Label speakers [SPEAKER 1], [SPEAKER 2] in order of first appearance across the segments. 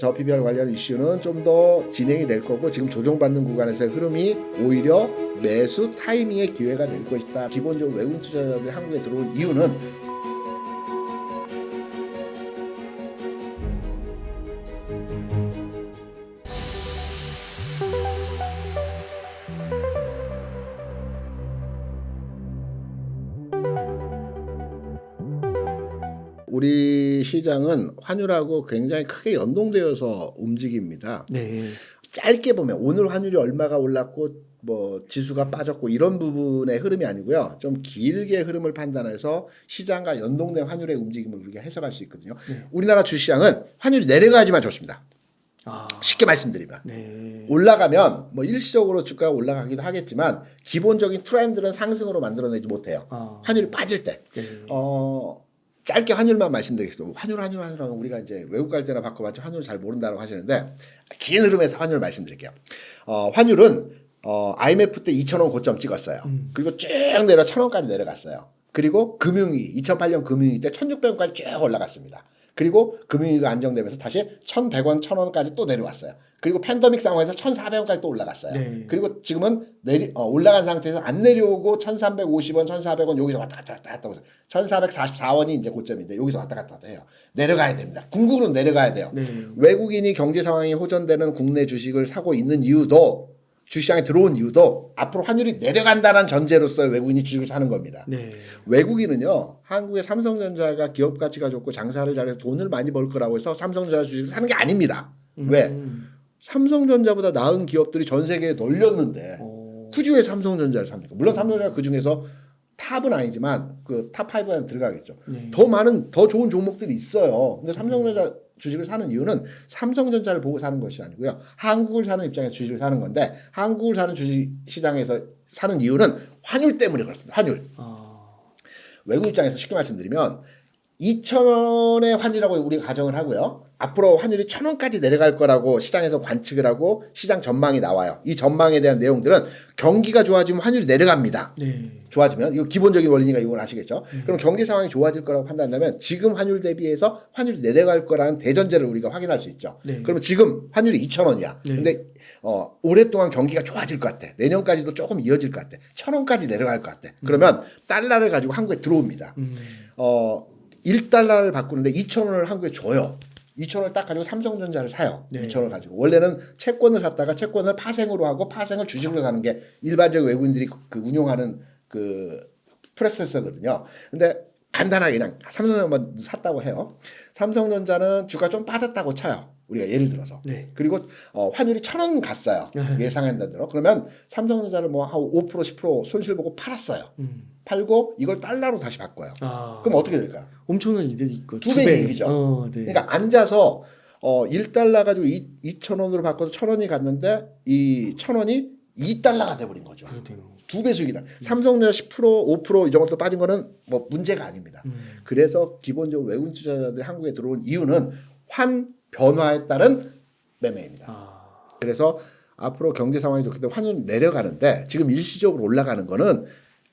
[SPEAKER 1] 저 PBR 관련 이슈는 좀 더 진행이 될 거고 지금 조정받는 구간에서의 흐름이 오히려 매수 타이밍의 기회가 될 것이다. 기본적으로 외국인 투자자들이 한국에 들어온 이유는 우리 시장은 환율하고 굉장히 크게 연동되어서 움직입니다.
[SPEAKER 2] 네.
[SPEAKER 1] 짧게 보면 오늘 환율이 얼마가 올랐고 뭐 지수가 빠졌고 이런 부분의 흐름이 아니고요. 좀 길게 흐름을 판단해서 시장과 연동된 환율의 움직임을 우리가 해석할 수 있거든요.
[SPEAKER 2] 네.
[SPEAKER 1] 우리나라 주시장은 환율이 내려가야지만 좋습니다. 쉽게 말씀드리면
[SPEAKER 2] 네.
[SPEAKER 1] 올라가면 뭐 일시적으로 주가가 올라가기도 하겠지만 기본적인 트렌드는 상승으로 만들어내지 못해요. 환율이 빠질 때.
[SPEAKER 2] 네.
[SPEAKER 1] 짧게 환율만 말씀드리겠습니다. 환율 하면 우리가 이제 외국 갈 때나 바꿔봤지 환율을 잘 모른다고 하시는데 긴 흐름에서 환율 말씀드릴게요. 환율은 IMF 때 2,000원 고점 찍었어요. 그리고 쭉 내려 1,000원까지 내려갔어요. 그리고 금융위 2008년 금융위 때 1,600원까지 쭉 올라갔습니다. 그리고 금융위가 안정되면서 다시 1,100원, 1,000원까지 또 내려왔어요. 그리고 팬데믹 상황에서 1,400원까지 또 올라갔어요.
[SPEAKER 2] 네.
[SPEAKER 1] 그리고 지금은 올라간 상태에서 안 내려오고 1,350원, 1,400원 여기서 왔다 갔다 오고 1,444원이 이제 고점인데 여기서 왔다 갔다 해요. 내려가야 됩니다. 궁극으로 내려가야 돼요.
[SPEAKER 2] 네.
[SPEAKER 1] 외국인이 경제 상황이 호전되는 국내 주식을 사고 있는 이유도 주시장에 들어온 이유도 앞으로 환율이 내려간다는 전제로서 외국인이 주식을 사는 겁니다.
[SPEAKER 2] 네.
[SPEAKER 1] 외국인은요 한국의 삼성전자가 기업 가치가 좋고 장사를 잘해서 돈을 많이 벌 거라고 해서 삼성전자 주식을 사는 게 아닙니다. 왜? 삼성전자보다 나은 기업들이 전 세계에 널렸는데 굳이 왜 삼성전자를 삽니까? 물론 삼성전자가 그 중에서 탑은 아니지만 그 탑 5에 들어가겠죠.
[SPEAKER 2] 네.
[SPEAKER 1] 더 좋은 종목들이 있어요. 근데 삼성전자 주식을 사는 이유는 삼성전자를 보고 사는 것이 아니고요. 한국을 사는 입장에서 주식을 사는 건데 한국을 사는 주식 시장에서 사는 이유는 환율 때문에 그렇습니다. 환율. 외국 입장에서 쉽게 말씀드리면 2,000원의 환율이라고 우리가 가정을 하고요. 앞으로 환율이 1,000원까지 내려갈 거라고 시장에서 관측을 하고 시장 전망이 나와요. 이 전망에 대한 내용들은 경기가 좋아지면 환율이 내려갑니다.
[SPEAKER 2] 네.
[SPEAKER 1] 좋아지면 이거 기본적인 원리니까 이건 아시겠죠. 그럼 경제 상황이 좋아질 거라고 판단한다면 지금 환율 대비해서 환율이 내려갈 거라는 대전제를 우리가 확인할 수 있죠.
[SPEAKER 2] 네.
[SPEAKER 1] 그러면 지금 환율이 2,000원이야.
[SPEAKER 2] 네.
[SPEAKER 1] 근데 오랫동안 경기가 좋아질 것 같아. 내년까지도 조금 이어질 것 같아. 1,000원까지 내려갈 것 같아. 그러면 달러를 가지고 한국에 들어옵니다. 1달러를 바꾸는데 2,000원을 한국에 줘요. 2,000원을 딱 가지고 삼성전자를 사요.
[SPEAKER 2] 네.
[SPEAKER 1] 2,000원을 가지고. 원래는 채권을 샀다가 채권을 파생으로 하고 파생을 주식으로 사는 게 일반적 외국인들이 그 운용하는 그 프로세스거든요. 근데 간단하게 그냥 삼성전자만 샀다고 해요. 삼성전자는 주가 좀 빠졌다고 쳐요. 우리가 예를 들어서.
[SPEAKER 2] 네.
[SPEAKER 1] 그리고 환율이 1,000원 갔어요. 예상한 대로. 그러면 삼성전자를 뭐 한 5% 10% 손실 보고 팔았어요. 팔고 이걸 달러로 다시 바꿔요. 그럼 어떻게 될까요?
[SPEAKER 2] 엄청난 이득이 있고
[SPEAKER 1] 두 배 이익이죠.
[SPEAKER 2] 네.
[SPEAKER 1] 그러니까 앉아서 1달러 가지고 2,000원으로 바꿔서 1,000원이 갔는데 이 1,000원이 2달러가 돼버린 거죠.
[SPEAKER 2] 그렇네요.
[SPEAKER 1] 두 배 수익이다. 삼성전자 10% 5% 이 정도 빠진 거는 뭐 문제가 아닙니다. 그래서 기본적으로 외국인 투자자들이 한국에 들어온 이유는 환 변화에 따른 매매입니다. 그래서 앞으로 경제 상황이 좋기 때문에 환율이 내려가는데 지금 일시적으로 올라가는 거는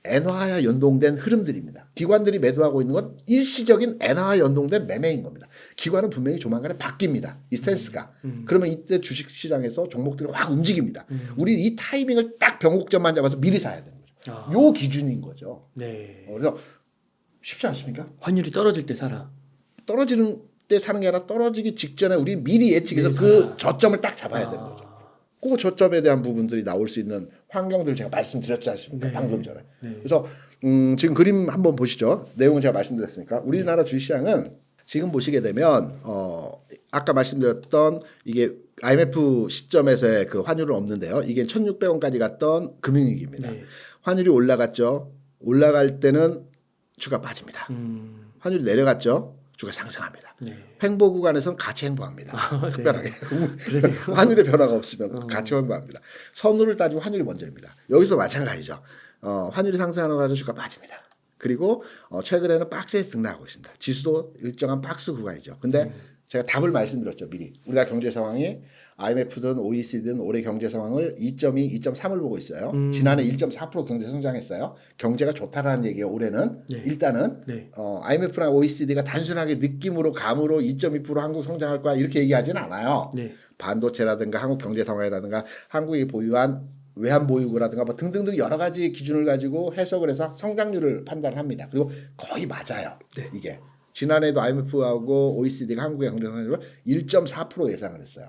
[SPEAKER 1] 엔화와 연동된 흐름들입니다. 기관들이 매도하고 있는 건 일시적인 엔화와 연동된 매매인 겁니다. 기관은 분명히 조만간에 바뀝니다. 이 스탠스가. 그러면 이때 주식시장에서 종목들이 확 움직입니다. 우리 이 타이밍을 딱 변곡점만 잡아서 미리 사야 되는 거죠. 요 기준인 거죠.
[SPEAKER 2] 네.
[SPEAKER 1] 그래서 쉽지 않습니까?
[SPEAKER 2] 환율이 떨어질 때 사라.
[SPEAKER 1] 떨어지는 때 사는 게 아니라 떨어지기 직전에 우리 미리 예측해서
[SPEAKER 2] 미리
[SPEAKER 1] 그
[SPEAKER 2] 사라.
[SPEAKER 1] 저점을 딱 잡아야 되는 거죠. 그 저점에 대한 부분들이 나올 수 있는 환경들을 제가 말씀드렸지 않습니까?
[SPEAKER 2] 네.
[SPEAKER 1] 방금 전에.
[SPEAKER 2] 네.
[SPEAKER 1] 그래서 지금 그림 한번 보시죠. 내용은 제가 말씀드렸으니까. 우리나라 주식시장은 지금 보시게 되면 아까 말씀드렸던 이게 IMF 시점에서의 그 환율은 없는데요. 이게 1,600원까지 갔던 금융위기입니다.
[SPEAKER 2] 네.
[SPEAKER 1] 환율이 올라갔죠. 올라갈 때는 주가 빠집니다. 환율이 내려갔죠. 주가 상승합니다.
[SPEAKER 2] 네.
[SPEAKER 1] 횡보 구간에서는 같이 횡보합니다. 특별하게.
[SPEAKER 2] 네.
[SPEAKER 1] 환율의 변화가 없으면 같이 횡보합니다. 선후를 따지면 환율이 먼저입니다. 여기서 마찬가지죠. 환율이 상승하는 과정 주가 빠집니다. 그리고 최근에는 박스에서 등락하고 있습니다. 지수도 일정한 박스 구간이죠. 근데 제가 답을 말씀드렸죠 미리. 우리나라 경제 상황이 IMF든 OECD든 올해 경제 상황을 2.2, 2.3을 보고 있어요. 지난해 1.4% 경제 성장했어요. 경제가 좋다라는 얘기예요. 올해는
[SPEAKER 2] 네.
[SPEAKER 1] 일단은
[SPEAKER 2] 네.
[SPEAKER 1] IMF나 OECD가 단순하게 느낌으로 감으로 2.2% 한국 성장할 거야 이렇게 얘기하지는 않아요.
[SPEAKER 2] 네.
[SPEAKER 1] 반도체라든가 한국 경제 상황이라든가 한국이 보유한 외환 보유고라든가 뭐 등등등 여러 가지 기준을 가지고 해석을 해서 성장률을 판단합니다. 그리고 거의 맞아요.
[SPEAKER 2] 네.
[SPEAKER 1] 이게 지난해도 IMF하고 OECD가 한국의 경제 성장률을 1.4% 예상을 했어요.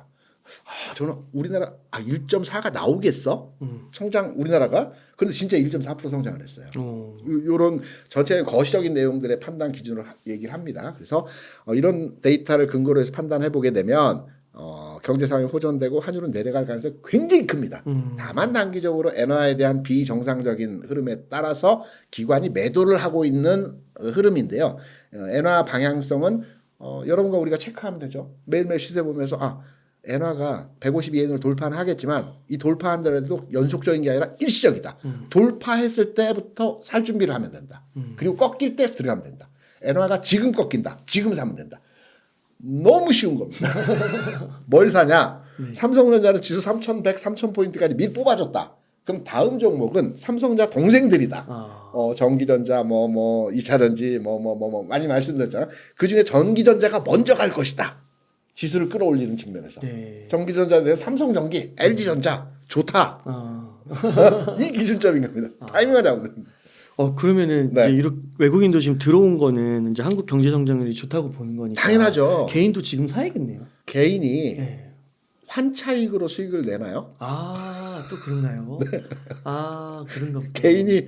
[SPEAKER 1] 저는 우리나라 1.4가 나오겠어? 성장 우리나라가? 그런데 진짜 1.4% 성장을 했어요. 이런 전체 거시적인 내용들의 판단 기준으로 얘기를 합니다. 그래서 이런 데이터를 근거로 해서 판단해 보게 되면 경제 상황이 호전되고 환율은 내려갈 가능성이 굉장히 큽니다. 다만 단기적으로 엔화에 대한 비정상적인 흐름에 따라서 기관이 매도를 하고 있는 흐름인데요. 엔화 방향성은 여러분과 우리가 체크하면 되죠. 매일매일 시세 보면서 엔화가 152엔을 돌파는 하겠지만 이 돌파한다고 연속적인 게 아니라 일시적이다. 돌파했을 때부터 살 준비를 하면 된다. 그리고 꺾일 때 들어가면 된다. 엔화가 지금 꺾인다. 지금 사면 된다. 너무 쉬운 겁니다. 뭘 사냐? 삼성전자는 지수 3,100, 3,000포인트까지 미리 뽑아줬다. 그럼 다음 종목은 삼성전자 동생들이다. 전기전자, 이차전지, 많이 말씀드렸잖아요. 그 중에 전기전자가 먼저 갈 것이다. 지수를 끌어올리는 측면에서.
[SPEAKER 2] 네.
[SPEAKER 1] 전기전자에 대해서 삼성전기, LG전자 좋다. 이 기준점인 겁니다. 타이밍을 잡으면 됩니다.
[SPEAKER 2] 그러면은
[SPEAKER 1] 네.
[SPEAKER 2] 이제 이렇게 외국인도 지금 들어온 거는 이제 한국 경제 성장률이 좋다고 보는 거니까
[SPEAKER 1] 당연하죠.
[SPEAKER 2] 개인도 지금 사야겠네요.
[SPEAKER 1] 개인이
[SPEAKER 2] 네.
[SPEAKER 1] 환차익으로 수익을 내나요?
[SPEAKER 2] 또 그런가요? 그런가 보다.
[SPEAKER 1] 개인이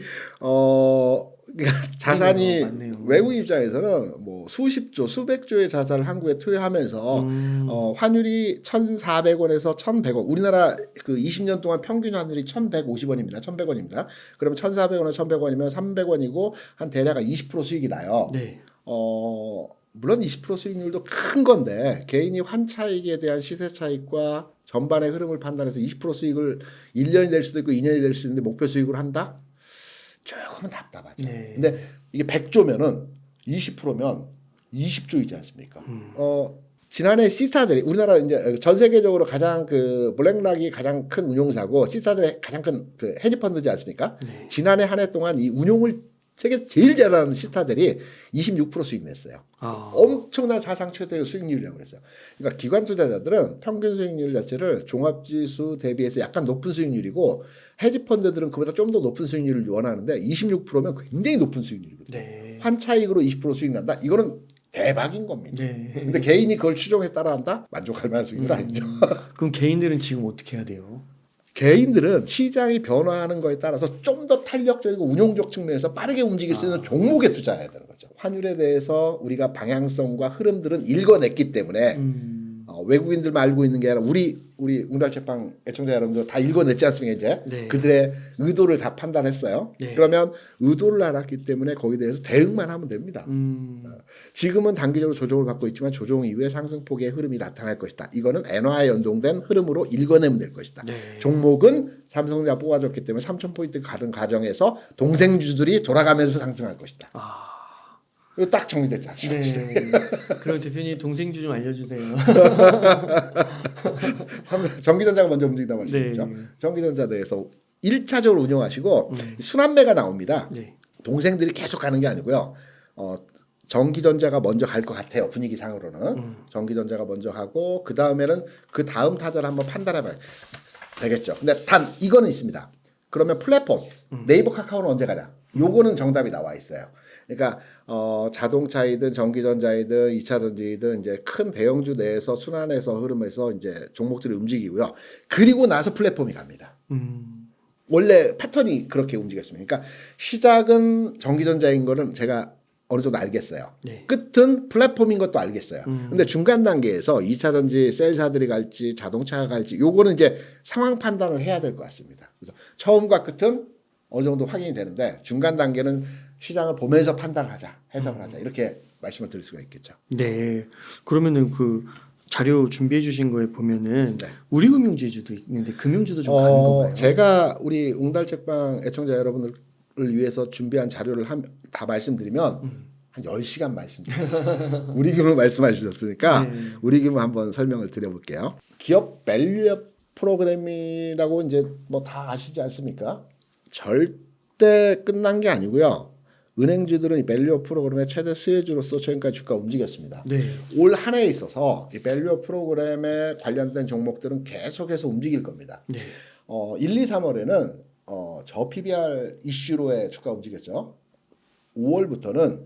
[SPEAKER 1] 그러니까 자산이
[SPEAKER 2] 맞네요.
[SPEAKER 1] 외국 입장에서는 뭐 수십조, 수백조의 자산을 한국에 투여하면서 환율이 1,400원에서 1,100원. 우리나라 그 20년 동안 평균 환율이 1,150원입니다. 1,100원입니다. 그러면 1,400원에 1,100원이면 300원이고 한 대략 20% 수익이 나요.
[SPEAKER 2] 네.
[SPEAKER 1] 물론 20% 수익률도 큰 건데 개인이 환차익에 대한 시세 차익과 전반의 흐름을 판단해서 20% 수익을 1년이 될 수도 있고 2년이 될 수도 있는데 목표 수익으로 한다? 조금은 답답하죠.
[SPEAKER 2] 네.
[SPEAKER 1] 근데 이게 100조면은 20%면 20조이지 않습니까? 지난해 시스타들이 우리나라 이제 전 세계적으로 가장 그 블랙락이 가장 큰 운용사고 시스타들의 가장 큰 그 헤지펀드지 않습니까?
[SPEAKER 2] 네.
[SPEAKER 1] 지난해 한 해 동안 이 운용을 세계에서 제일 잘하는 시스타들이 26% 수익 냈어요. 엄청난 사상 최대의 수익률이라고 그랬어요. 그러니까 기관 투자자들은 평균 수익률 자체를 종합지수 대비해서 약간 높은 수익률이고 헤지펀드들은 그보다 좀 더 높은 수익률을 원하는데 26%면 굉장히 높은 수익률이거든요.
[SPEAKER 2] 네.
[SPEAKER 1] 환차익으로 20% 수익 난다? 이거는 대박인 겁니다.
[SPEAKER 2] 네.
[SPEAKER 1] 근데 개인이 그걸 추종해서 따라한다? 만족할 만한 수익률 아니죠.
[SPEAKER 2] 그럼 개인들은 지금 어떻게 해야 돼요?
[SPEAKER 1] 개인들은 시장이 변화하는 거에 따라서 좀 더 탄력적이고 운용적 측면에서 빠르게 움직일 수 있는 종목에 투자해야 되는 거죠. 환율에 대해서 우리가 방향성과 흐름들은 읽어냈기 때문에 외국인들만 알고 있는 게 아니라 우리 웅달책방 애청자 여러분들 다 읽어냈지 않습니까 이제?
[SPEAKER 2] 네.
[SPEAKER 1] 그들의 의도를 다 판단했어요.
[SPEAKER 2] 네.
[SPEAKER 1] 그러면 의도를 알았기 때문에 거기에 대해서 대응만 하면 됩니다. 지금은 단기적으로 조정을 받고 있지만 조정 이후에 상승폭의 흐름이 나타날 것이다. 이거는 엔화에 연동된 흐름으로 읽어내면 될 것이다.
[SPEAKER 2] 네.
[SPEAKER 1] 종목은 삼성전자 뽑아줬기 때문에 3,000포인트 가는 과정에서 동생주들이 돌아가면서 상승할 것이다. 이거 딱 정리됐지 않습니까?
[SPEAKER 2] 네. 그럼 대표님 동생주 좀 알려주세요.
[SPEAKER 1] 전기전자가 먼저 움직인다 말씀이죠.
[SPEAKER 2] 네.
[SPEAKER 1] 전기전자 대해서 1차적으로 운영하시고 순환매가 나옵니다.
[SPEAKER 2] 네.
[SPEAKER 1] 동생들이 계속 가는 게 아니고요. 전기전자가 먼저 갈 것 같아요. 분위기상으로는. 전기전자가 먼저 하고 그 다음에는 그 다음 타자를 한번 판단해봐야 되겠죠. 근데 단 이거는 있습니다. 그러면 플랫폼 네이버 카카오는 언제 가냐? 요거는 정답이 나와 있어요. 그러니까 자동차이든 전기전자이든 2차전지이든 이제 큰 대형주 내에서 순환해서 흐름에서 이제 종목들이 움직이고요. 그리고 나서 플랫폼이 갑니다. 원래 패턴이 그렇게 움직였습니다. 그러니까 시작은 전기전자인 거는 제가 어느 정도 알겠어요.
[SPEAKER 2] 네.
[SPEAKER 1] 끝은 플랫폼인 것도 알겠어요. 근데 중간 단계에서 2차전지 셀사들이 갈지 자동차가 갈지 요거는 이제 상황 판단을 해야 될 것 같습니다. 그래서 처음과 끝은 어느 정도 확인이 되는데 중간 단계는 시장을 보면서 판단을 하자, 해석을 하자 이렇게 말씀을 드릴 수가 있겠죠.
[SPEAKER 2] 네. 그러면은 그 자료 준비해 주신 거에 보면은
[SPEAKER 1] 네.
[SPEAKER 2] 우리금융지주도 있는데 금융주도 좀 가는 건가요?
[SPEAKER 1] 제가 우리 웅달책방 애청자 여러분들을 위해서 준비한 자료를 다 말씀드리면 한 한 10시간 말씀드렸어요. 우리금융 말씀하셨으니까
[SPEAKER 2] 네.
[SPEAKER 1] 우리금융 한번 설명을 드려볼게요. 기업 밸류업 프로그램이라고 이제 뭐 다 아시지 않습니까? 절대 끝난 게 아니고요. 은행주들은 이 밸류업 프로그램의 최대 수혜주로서 최근까지 주가 움직였습니다.
[SPEAKER 2] 네.
[SPEAKER 1] 올 한 해에 있어서 이 밸류업 프로그램에 관련된 종목들은 계속해서 움직일 겁니다.
[SPEAKER 2] 네.
[SPEAKER 1] 1, 2, 3월에는 저 PBR 이슈로의 주가 움직였죠. 5월부터는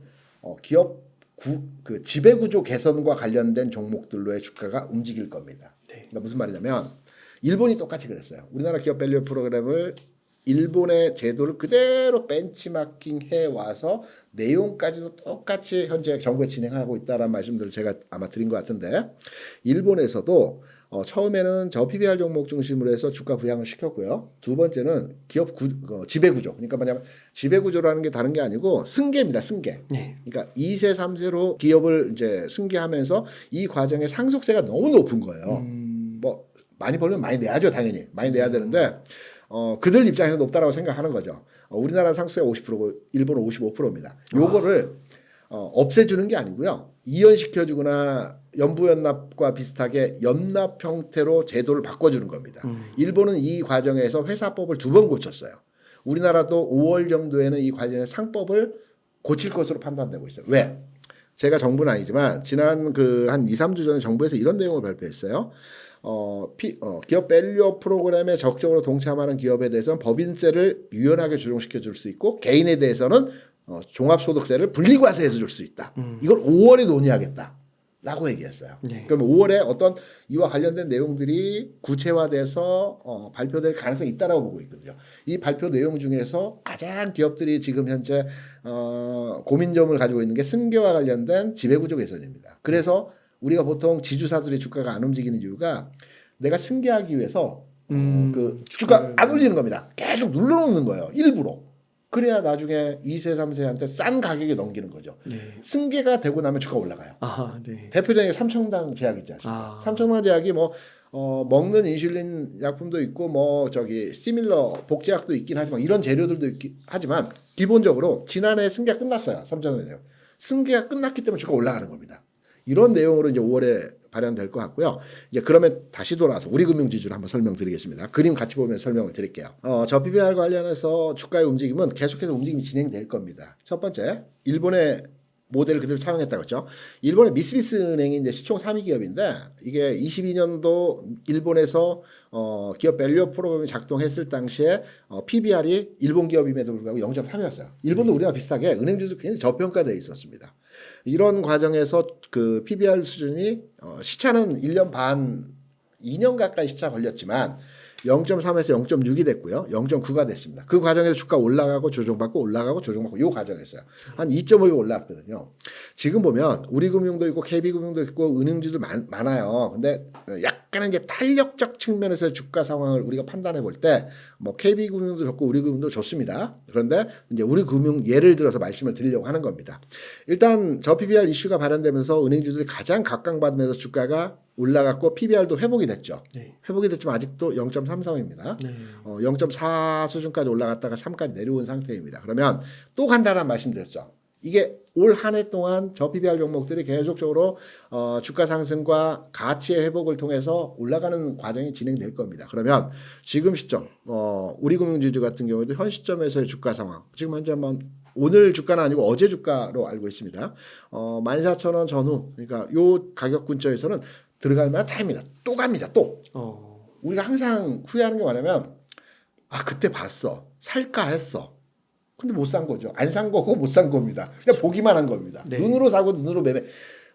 [SPEAKER 1] 기업 그 지배구조 개선과 관련된 종목들로의 주가가 움직일 겁니다.
[SPEAKER 2] 네.
[SPEAKER 1] 그러니까 무슨 말이냐면 일본이 똑같이 그랬어요. 우리나라 기업 밸류 프로그램을 일본의 제도를 그대로 벤치마킹 해 와서 내용까지도 똑같이 현재 정부에 진행하고 있다라는 말씀들을 제가 아마 드린 것 같은데 일본에서도 처음에는 저 PBR 종목 중심으로 해서 주가 부양을 시켰고요. 두 번째는 기업 지배구조. 그러니까 뭐냐면 지배구조라는 게 다른 게 아니고 승계입니다. 승계.
[SPEAKER 2] 네.
[SPEAKER 1] 그러니까 2세, 3세로 기업을 이제 승계하면서 이 과정에 상속세가 너무 높은 거예요. 뭐 많이 벌면 많이 내야죠, 당연히. 많이 내야 되는데 그들 입장에서 높다라고 생각하는 거죠. 우리나라 상속세가 50%고 일본은 55%입니다. 요거를 없애주는 게 아니고요. 이연시켜주거나 연부연납과 비슷하게 연납 형태로 제도를 바꿔주는 겁니다. 일본은 이 과정에서 회사법을 2번 고쳤어요. 우리나라도 5월 정도에는 이 관련의 상법을 고칠 것으로 판단되고 있어요. 왜? 제가 정부는 아니지만 지난 한 2, 3주 전에 정부에서 이런 내용을 발표했어요. 기업 밸류업 프로그램에 적극적으로 동참하는 기업에 대해서는 법인세를 유연하게 조정시켜 줄 수 있고 개인에 대해서는 종합소득세를 분리과세해서 줄 수 있다. 이걸 5월에 논의하겠다라고 얘기했어요.
[SPEAKER 2] 네.
[SPEAKER 1] 그럼 5월에 어떤 이와 관련된 내용들이 구체화돼서 발표될 가능성이 있다라고 보고 있거든요. 이 발표 내용 중에서 가장 기업들이 지금 현재 고민점을 가지고 있는 게 승계와 관련된 지배구조 개선입니다. 그래서 우리가 보통 지주사들의 주가가 안 움직이는 이유가 내가 승계하기 위해서 그 주가 안 올리는 겁니다. 계속 눌러놓는 거예요. 일부러. 그래야 나중에 2세, 3세한테 싼 가격에 넘기는 거죠.
[SPEAKER 2] 네.
[SPEAKER 1] 승계가 되고 나면 주가 올라가요.
[SPEAKER 2] 아, 네.
[SPEAKER 1] 대표적인 게 삼청당 제약 있지 않습니까?
[SPEAKER 2] 아.
[SPEAKER 1] 삼청당 제약이 뭐 먹는 인슐린 약품도 있고 뭐 시밀러 복제약도 있긴 하지만 이런 재료들도 있긴 하지만 기본적으로 지난해 승계가 끝났어요. 삼청당 제약. 승계가 끝났기 때문에 주가 올라가는 겁니다. 이런 내용으로 이제 5월에 발현될 것 같고요. 이제 그러면 다시 돌아와서 우리금융지주를 한번 설명드리겠습니다. 그림 같이 보면서 설명을 드릴게요. 저 PBR 관련해서 주가의 움직임은 계속해서 움직임이 진행될 겁니다. 첫 번째, 일본의 모델을 그대로 차용했다고 했죠. 일본의 미쓰비시 은행이 이제 시총 3위 기업인데 이게 22년도 일본에서 기업 밸류 프로그램이 작동했을 당시에 PBR이 일본 기업임에도 불구하고 0.3이었어요. 일본도 우리와 비슷하게 은행주도 굉장히 저평가되어 있었습니다. 이런 과정에서 그 PBR 수준이 시차는 1년 반, 2년 가까이 시차 걸렸지만 0.3에서 0.6이 됐고요. 0.9가 됐습니다. 그 과정에서 주가 올라가고 조정받고 올라가고 조정받고 이 과정이었어요. 한 2.5가 올라갔거든요. 지금 보면 우리금융도 있고 KB금융도 있고 은행주들 많아요. 근데 약간은 이제 탄력적 측면에서 주가 상황을 우리가 판단해 볼 때 뭐 KB금융도 좋고 우리금융도 좋습니다. 그런데 이제 우리금융 예를 들어서 말씀을 드리려고 하는 겁니다. 일단 저 PBR 이슈가 발현되면서 은행주들이 가장 각광받으면서 주가가 올라갔고 PBR도 회복이 됐죠.
[SPEAKER 2] 네.
[SPEAKER 1] 회복이 됐지만 아직도 0.33입니다.
[SPEAKER 2] 네.
[SPEAKER 1] 0.4 수준까지 올라갔다가 3까지 내려온 상태입니다. 그러면 또 간단한 말씀드렸죠. 이게 올 한 해 동안 저 PBR 종목들이 계속적으로 주가 상승과 가치의 회복을 통해서 올라가는 과정이 진행될 겁니다. 그러면 지금 시점 우리금융지주 같은 경우에도 현 시점에서의 주가 상황 지금 현재 한번 오늘 주가는 아니고 어제 주가로 알고 있습니다. 14,000원 전후 그러니까 요 가격 근처에서는 들어갈 만한 타입니다. 또 갑니다. 또 우리가 항상 후회하는 게 뭐냐면 그때 봤어 살까 했어. 근데 못 산 거죠. 안 산 거고 못 산 겁니다. 그냥 보기만 한 겁니다.
[SPEAKER 2] 네.
[SPEAKER 1] 눈으로 사고 눈으로 매매.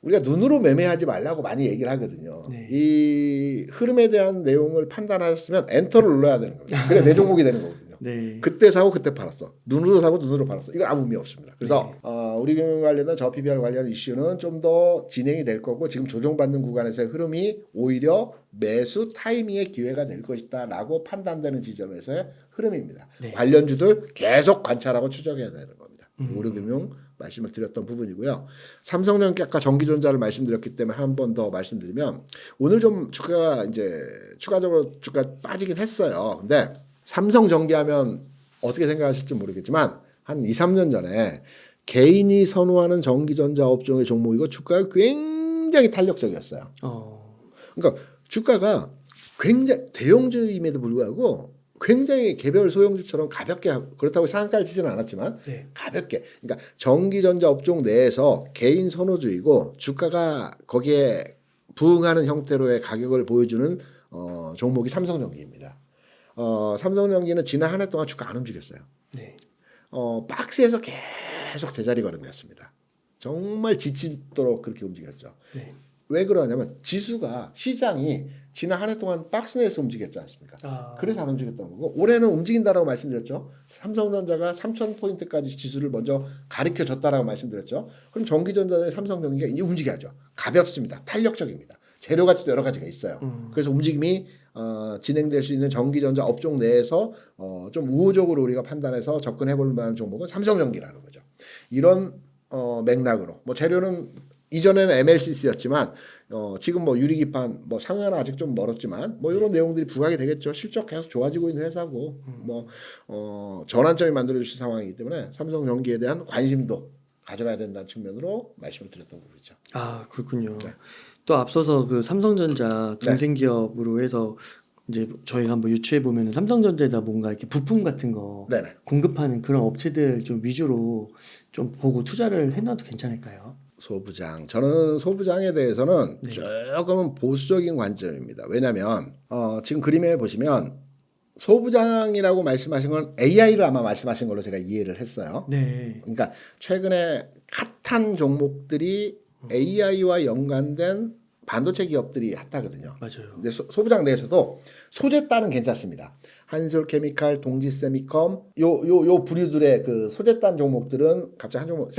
[SPEAKER 1] 우리가 눈으로 매매하지 말라고 많이 얘기를 하거든요.
[SPEAKER 2] 네.
[SPEAKER 1] 이 흐름에 대한 내용을 판단하셨으면 엔터를 눌러야 되는 겁니다. 그래 내 종목이 되는 거거든요.
[SPEAKER 2] 네.
[SPEAKER 1] 그때 사고 그때 팔았어. 눈으로 사고 눈으로 팔았어. 이건 아무 의미 없습니다. 그래서
[SPEAKER 2] 네.
[SPEAKER 1] 우리금융 관련된 저 PBR 관련 이슈는 좀 더 진행이 될 거고 지금 조정받는 구간에서의 흐름이 오히려 매수 타이밍의 기회가 될 것이다라고 판단되는 지점에서의 흐름입니다.
[SPEAKER 2] 네.
[SPEAKER 1] 관련주들 계속 관찰하고 추적해야 되는 겁니다. 우리금융 말씀을 드렸던 부분이고요. 삼성전기 아까 전기전자를 말씀드렸기 때문에 한 번 더 말씀드리면 오늘 좀 주가가 이제 추가적으로 주가 빠지긴 했어요. 근데 삼성전기하면 어떻게 생각하실지 모르겠지만 한 2, 3년 전에 개인이 선호하는 전기전자 업종의 종목이고 주가가 굉장히 탄력적이었어요. 그러니까 주가가 굉장히 대형주임에도 불구하고 굉장히 개별 소형주처럼 가볍게 그렇다고 상한가를 치지는 않았지만
[SPEAKER 2] 네.
[SPEAKER 1] 가볍게 그러니까 전기전자 업종 내에서 개인 선호주이고 주가가 거기에 부응하는 형태로의 가격을 보여주는 종목이 삼성전기입니다. 삼성전기는 지난 한 해 동안 주가 안 움직였어요.
[SPEAKER 2] 네.
[SPEAKER 1] 박스에서 계속 제자리 걸음이었습니다. 정말 지치도록 그렇게 움직였죠.
[SPEAKER 2] 네.
[SPEAKER 1] 왜 그러냐면 지수가 시장이 지난 한 해 동안 박스 내에서 움직였지 않습니까? 그래서 안 움직였던 거고 올해는 움직인다라고 말씀드렸죠. 삼성전자가 3,000포인트까지 지수를 먼저 가리켜줬다라고 말씀드렸죠. 그럼 전기전자의 삼성전기가 이제 움직여야죠. 가볍습니다. 탄력적입니다. 재료 가치도 여러 가지가 있어요. 그래서 움직임이 진행될 수 있는 전기전자 업종 내에서 좀 우호적으로 우리가 판단해서 접근해볼 만한 종목은 삼성전기라는 거죠. 이런 맥락으로 뭐 재료는 이전에는 MLCC였지만 지금 뭐 유리기판 뭐 상용화는 아직 좀 멀었지만 뭐 이런 내용들이 부각이 되겠죠. 실적 계속 좋아지고 있는 회사고 뭐 전환점이 만들어질 상황이기 때문에 삼성전기에 대한 관심도 가져가야 된다는 측면으로 말씀을 드렸던 거죠.
[SPEAKER 2] 아 그렇군요.
[SPEAKER 1] 네.
[SPEAKER 2] 또 앞서서 그 삼성전자 동생 기업으로 해서 이제 저희가 한번 유추해 보면 삼성전자에다 뭔가 이렇게 부품 같은 거
[SPEAKER 1] 네네.
[SPEAKER 2] 공급하는 그런 업체들 좀 위주로 좀 보고 투자를 해놔도 괜찮을까요?
[SPEAKER 1] 소부장. 저는 소부장에 대해서는
[SPEAKER 2] 네.
[SPEAKER 1] 조금은 보수적인 관점입니다. 왜냐하면 지금 그림에 보시면 소부장이라고 말씀하신 건 AI를 아마 말씀하신 걸로 제가 이해를 했어요.
[SPEAKER 2] 네.
[SPEAKER 1] 그러니까 최근에 핫한 종목들이 AI와 연관된 반도체 기업들이 핫하거든요.
[SPEAKER 2] 맞아요.
[SPEAKER 1] 근데 소부장 내에서도 소재단은 괜찮습니다. 한솔케미칼, 동지세미컴 요 부류들의 그 소재단 종목들은 갑자기 한 종목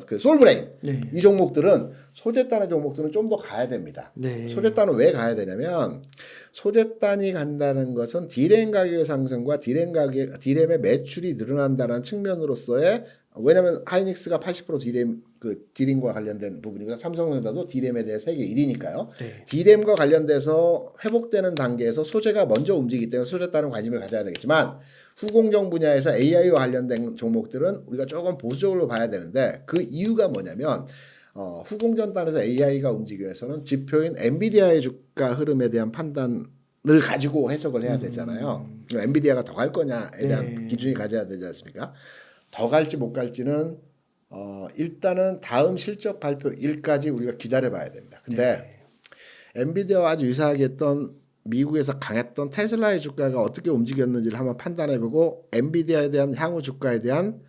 [SPEAKER 1] 그 솔브레인
[SPEAKER 2] 네.
[SPEAKER 1] 이 종목들은 소재단의 종목들은 좀 더 가야 됩니다.
[SPEAKER 2] 네.
[SPEAKER 1] 소재단은 왜 가야 되냐면 소재단이 간다는 것은 디램 가격의 상승과 디램의 매출이 늘어난다는 측면으로서의 왜냐하면 하이닉스가 80% 디램과 관련된 부분이고 삼성전자도 디램에 대해 세계 1위니까요.
[SPEAKER 2] 네.
[SPEAKER 1] 디램과 관련돼서 회복되는 단계에서 소재가 먼저 움직이기 때문에 소재단은 관심을 가져야 되겠지만 후공정 분야에서 AI와 관련된 종목들은 우리가 조금 보수적으로 봐야 되는데 그 이유가 뭐냐면 후공정단에서 AI가 움직이기 위해서는 지표인 엔비디아의 주가 흐름에 대한 판단을 가지고 해석을 해야 되잖아요. 엔비디아가 더 갈 거냐에 대한
[SPEAKER 2] 네.
[SPEAKER 1] 기준이 가져야 되지 않습니까? 더 갈지 못 갈지는 일단은 다음 실적 발표일까지 우리가 기다려봐야 됩니다. 근데 엔비디아와 아주 유사하게 했던 미국에서 강했던 테슬라의 주가가 어떻게 움직였는지를 한번 판단해보고 엔비디아에 대한 향후 주가에 대한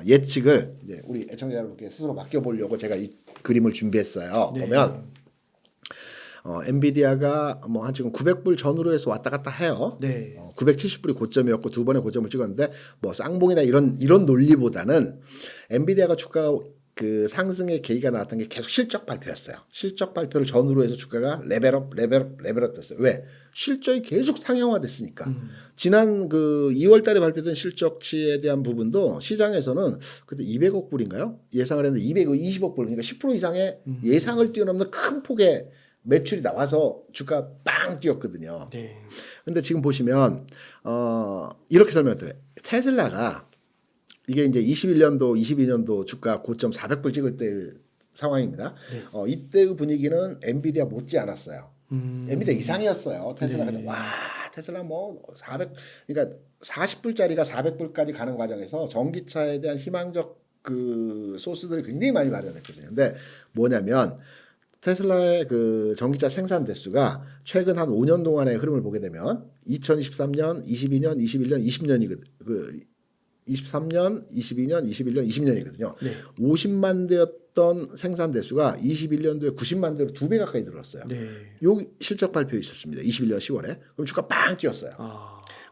[SPEAKER 1] 예측을 이제 우리 애청자 여러분께 스스로 맡겨보려고 제가 이 그림을 준비했어요.
[SPEAKER 2] 네.
[SPEAKER 1] 보면 엔비디아가 뭐 한 지금 900불 전후로 해서 왔다 갔다 해요.
[SPEAKER 2] 네.
[SPEAKER 1] 970불이 고점이었고 두 번의 고점을 찍었는데 뭐 쌍봉이나 이런 논리보다는 엔비디아가 주가 그 상승의 계기가 나왔던 게 계속 실적 발표였어요. 실적 발표를 전후로 해서 주가가 레벨업 됐어요. 왜? 실적이 계속 상향화됐으니까. 지난 그 2월달에 발표된 실적치에 대한 부분도 시장에서는 그때 200억 불인가요? 예상을 했는데 220억 불, 그러니까 10% 이상의 예상을 뛰어넘는 큰 폭의 매출이 나와서 주가 빵 뛰었거든요.
[SPEAKER 2] 네.
[SPEAKER 1] 근데 지금 보시면 이렇게 설명해요. 테슬라가 이게 이제 21년도, 22년도 주가 고점 400불 찍을 때 상황입니다.
[SPEAKER 2] 네.
[SPEAKER 1] 이때의 분위기는 엔비디아 못지 않았어요. 엔비디아 이상이었어요. 테슬라가
[SPEAKER 2] 네.
[SPEAKER 1] 와 테슬라 뭐 400, 그러니까 40불짜리가 400불까지 가는 과정에서 전기차에 대한 희망적 그 소스들이 굉장히 많이 마련했거든요. 근데 뭐냐면 테슬라의 그 전기차 생산 대수가 최근 한 5년 동안의 흐름을 보게 되면 2023년, 22년, 21년, 20년이거든. 23년, 22년, 21년, 20년이거든요.
[SPEAKER 2] 네.
[SPEAKER 1] 50만 대였던 생산 대수가 21년도에 90만 대로 2배 가까이 늘었어요.
[SPEAKER 2] 네.
[SPEAKER 1] 여기 실적 발표 있었습니다. 21년 10월에. 그럼 주가 빵 뛰었어요.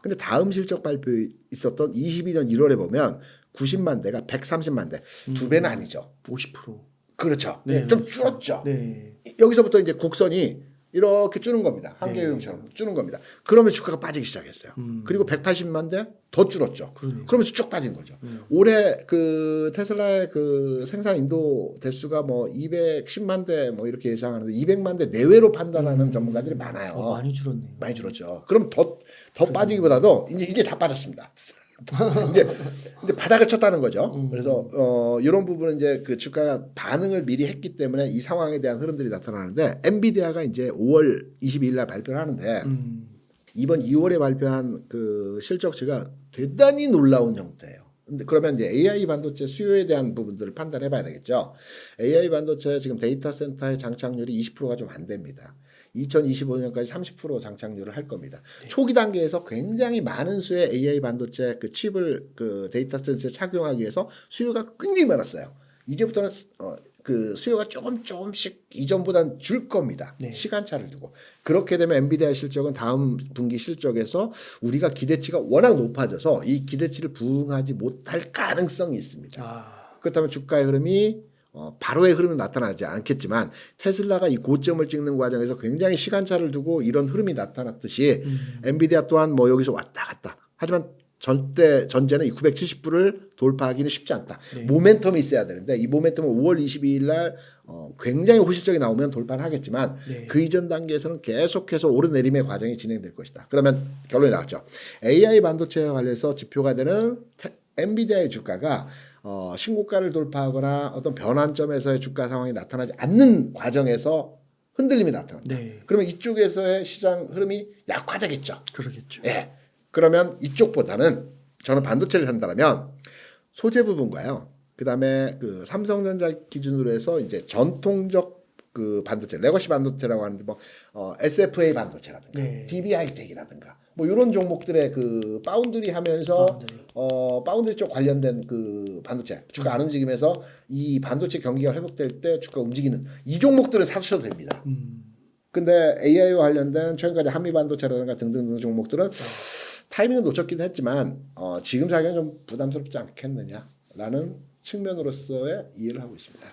[SPEAKER 1] 근데 다음 실적 발표 있었던 22년 1월에 보면 90만 대가 130만 대. 2배는 아니죠.
[SPEAKER 2] 50%.
[SPEAKER 1] 그렇죠.
[SPEAKER 2] 네.
[SPEAKER 1] 좀 줄었죠.
[SPEAKER 2] 네.
[SPEAKER 1] 여기서부터 이제 곡선이 이렇게 주는 겁니다. 한계요금처럼 주는 겁니다. 그러면 주가가 빠지기 시작했어요. 그리고 180만 대 더 줄었죠.
[SPEAKER 2] 그러네요.
[SPEAKER 1] 그러면서 쭉 빠진 거죠. 올해 그 테슬라의 그 생산 인도 대수가 뭐 210만 대 뭐 이렇게 예상하는데 200만 대 내외로 판단하는 전문가들이 많아요.
[SPEAKER 2] 많이 줄었네요.
[SPEAKER 1] 많이 줄었죠. 그럼 더 빠지기보다도 이제 다 빠졌습니다. 이제 바닥을 쳤다는 거죠. 그래서 이런 부분은 이제 그 주가가 반응을 미리 했기 때문에 이 상황에 대한 흐름들이 나타나는데 엔비디아가 이제 5월 22일 날 발표를 하는데 이번 2월에 발표한 그 실적치가 대단히 놀라운 형태예요. 근데 그러면 이제 AI 반도체 수요에 대한 부분들을 판단해 봐야 되겠죠. AI 반도체 지금 데이터 센터의 장착률이 20%가 좀 안 됩니다. 2025년까지 30% 장착률을 할 겁니다. 초기 단계에서 굉장히 많은 수의 AI 반도체 그 칩을 그 데이터 센터에 착용하기 위해서 수요가 굉장히 많았어요. 이제부터는 그 수요가 조금씩 이전보다는 줄 겁니다.
[SPEAKER 2] 네.
[SPEAKER 1] 시간차를 두고. 그렇게 되면 엔비디아 실적은 다음 분기 실적에서 우리가 기대치가 워낙 높아져서 이 기대치를 부응하지 못할 가능성이 있습니다. 그렇다면 주가의 흐름이 바로의 흐름은 나타나지 않겠지만 테슬라가 이 고점을 찍는 과정에서 굉장히 시간차를 두고 이런 흐름이 나타났듯이 엔비디아 또한 뭐 여기서 왔다 갔다. 하지만 전제는 이 970불을 돌파하기는 쉽지 않다.
[SPEAKER 2] 네.
[SPEAKER 1] 모멘텀이 있어야 되는데 이 모멘텀은 5월 22일 날 굉장히 호실적이 나오면 돌파를 하겠지만
[SPEAKER 2] 네.
[SPEAKER 1] 그 이전 단계에서는 계속해서 오르내림의 과정이 진행될 것이다. 그러면 결론이 나왔죠. AI 반도체와 관련해서 지표가 되는 엔비디아의 주가가 신고가를 돌파하거나 어떤 변환점에서의 주가 상황이 나타나지 않는 과정에서 흔들림이 나타난다.
[SPEAKER 2] 네.
[SPEAKER 1] 그러면 이쪽에서의 시장 흐름이 약화되겠죠.
[SPEAKER 2] 그러겠죠.
[SPEAKER 1] 예. 그러면 이쪽보다는 저는 반도체를 산다면 소재 부분과요. 그다음에 그 삼성전자 기준으로 해서 이제 전통적 그 반도체, 레거시 반도체라고 하는데 뭐 SFA 반도체라든가
[SPEAKER 2] 네.
[SPEAKER 1] DB 하이텍이라든가 뭐 이런 종목들의 그 파운드리 하면서 파운드리 쪽 관련된 그 반도체 주가 안 움직이면서 이 반도체 경기가 회복될 때 주가 움직이는 이 종목들을 사셔도 됩니다. 근데 AI와 관련된 최근까지 한미 반도체라든가 등등등 종목들은 타이밍은 놓쳤긴 했지만 지금 사기는 좀 부담스럽지 않겠느냐라는 측면으로서의 이해를 하고 있습니다.